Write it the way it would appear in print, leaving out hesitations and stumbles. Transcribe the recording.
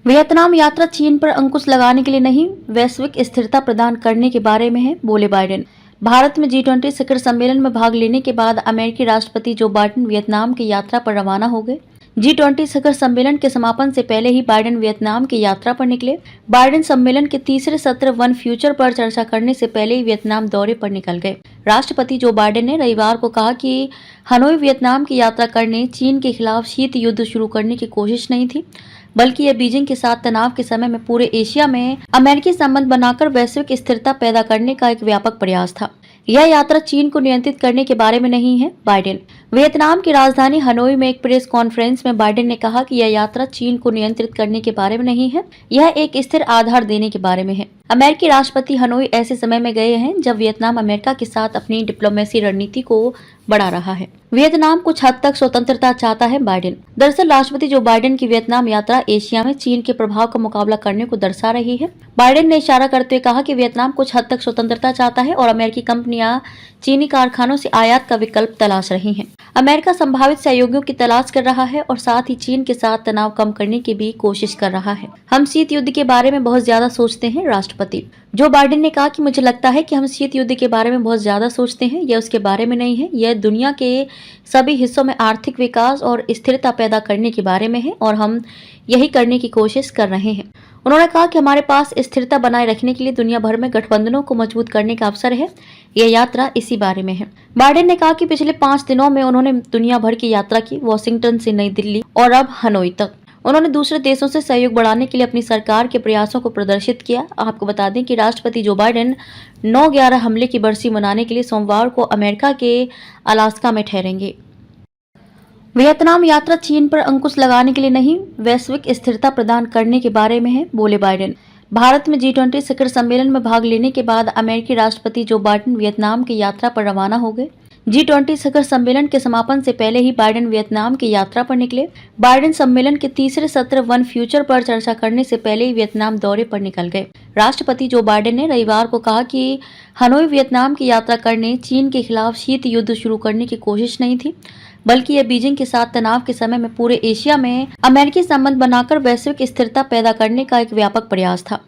Vietnam यात्रा चीन पर अंकुश लगाने के लिए नहीं, वैश्विक स्थिरता प्रदान करने के बारे में है, बोले बाइडेन। भारत में G20 शिखर सम्मेलन में भाग लेने के बाद अमेरिकी राष्ट्रपति जो बाइडेन वियतनाम की यात्रा पर रवाना हो गए। G20 शिखर सम्मेलन के समापन से पहले ही बाइडेन वियतनाम की यात्रा पर निकले। बाइडेन सम्मेलन के तीसरे सत्र वन फ्यूचर पर चर्चा करने से पहले ही वियतनाम दौरे पर निकल गए। राष्ट्रपति जो बाइडेन ने रविवार को कहा कि हनोई वियतनाम की यात्रा करने चीन के खिलाफ शीत युद्ध शुरू करने की कोशिश नहीं थी, बल्कि यह बीजिंग के साथ तनाव के समय में पूरे एशिया में अमेरिकी संबंध बनाकर वैश्विक स्थिरता पैदा करने का एक व्यापक प्रयास था। यह यात्रा चीन को नियंत्रित करने के बारे में नहीं है, बाइडेन। वियतनाम की राजधानी हनोई में एक प्रेस कॉन्फ्रेंस में बाइडेन ने कहा कि यह यात्रा चीन को नियंत्रित करने के बारे में नहीं है, यह एक स्थिर आधार देने के बारे में है। अमेरिकी राष्ट्रपति हनोई ऐसे समय में गए हैं जब वियतनाम अमेरिका के साथ अपनी डिप्लोमेसी रणनीति को बढ़ा रहा है। वियतनाम कुछ हद तक स्वतंत्रता चाहता है, बाइडेन। दरअसल राष्ट्रपति जो बाइडेन की वियतनाम यात्रा एशिया में चीन के प्रभाव का मुकाबला करने को दर्शा रही है। बाइडेन ने इशारा करते हुए कहा कि वियतनाम कुछ हद तक स्वतंत्रता चाहता है और अमेरिकी कंपनियां चीनी कारखानों से आयात का विकल्प तलाश रही हैं। अमेरिका संभावित सहयोगियों की तलाश कर रहा है और साथ ही चीन के साथ तनाव कम करने की भी कोशिश कर रहा है। हम शीत युद्ध के बारे में बहुत ज्यादा सोचते हैं, राष्ट्रपति जो बाइडेन ने कहा कि मुझे लगता है कि हम शीत युद्ध के बारे में बहुत ज्यादा सोचते हैं, यह उसके बारे में नहीं है, यह दुनिया के सभी हिस्सों में आर्थिक विकास और स्थिरता पैदा करने के बारे में है और हम यही करने की कोशिश कर रहे हैं। उन्होंने कहा कि हमारे पास स्थिरता बनाए रखने के लिए दुनिया भर में गठबंधनों को मजबूत करने का अवसर है, यह यात्रा इसी बारे में है। बाइडेन ने कहा कि पिछले 5 दिनों में उन्होंने दुनिया भर की यात्रा की, वॉशिंगटन से नई दिल्ली और अब हनोई तक। उन्होंने दूसरे देशों से सहयोग बढ़ाने के लिए अपनी सरकार के प्रयासों को प्रदर्शित किया। आपको बता दें कि राष्ट्रपति जो बाइडेन 9/11 हमले की बरसी मनाने के लिए सोमवार को अमेरिका के अलास्का में ठहरेंगे। वियतनाम यात्रा चीन पर अंकुश लगाने के लिए नहीं, वैश्विक स्थिरता प्रदान करने के बारे में है, बोले बाइडेन। भारत में G20 शिखर सम्मेलन में भाग लेने के बाद अमेरिकी राष्ट्रपति जो बाइडेन वियतनाम की यात्रा पर रवाना हो गए। G20 शिखर सम्मेलन के समापन से पहले ही बाइडेन वियतनाम की यात्रा पर निकले। बाइडेन सम्मेलन के तीसरे सत्र वन फ्यूचर पर चर्चा करने से पहले ही वियतनाम दौरे पर निकल गए। राष्ट्रपति जो बाइडेन ने रविवार को कहा कि हनोई वियतनाम की यात्रा करने चीन के खिलाफ शीत युद्ध शुरू करने की कोशिश नहीं थी, बल्कि यह बीजिंग के साथ तनाव के समय में पूरे एशिया में अमेरिकी संबंध बनाकर वैश्विक स्थिरता पैदा करने का एक व्यापक प्रयास था।